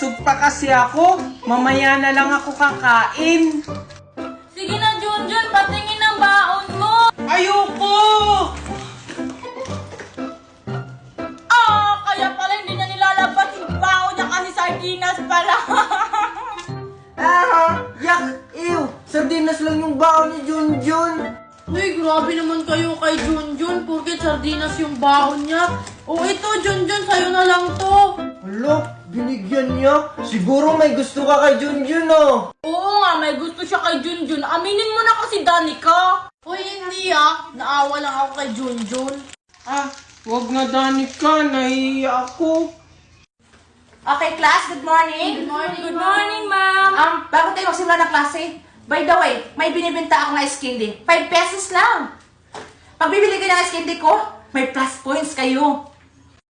Busog pa kasi ako. Mamaya na lang ako kakain. Sige na, Junjun, patingin ang baon mo. Ayoko! Kaya pala hindi na nilalabas yung baon niya kasi sardinas pala. Yak! Ew! Sardinas lang yung baon ni Junjun. Uy, grabe naman kayo kay Junjun, porket sardinas yung baon niya. O ito, Junjun, sa'yo na lang to. Hala, binigyan niya. Siguro may gusto ka kay Junjun, oh. Oo nga, may gusto siya kay Junjun. Aminin mo na kasi, Danica. Uy, hindi naawa lang ako kay Junjun. Wag na, Danica. Nahihiya ako. Okay, class, good morning. Good morning, ma'am. Bago tayo magsimula ng klase, by the way, may binibenta ako na ice candy. 5 pesos lang. Pag bibili kayo ng ice candy ko, may plus points kayo.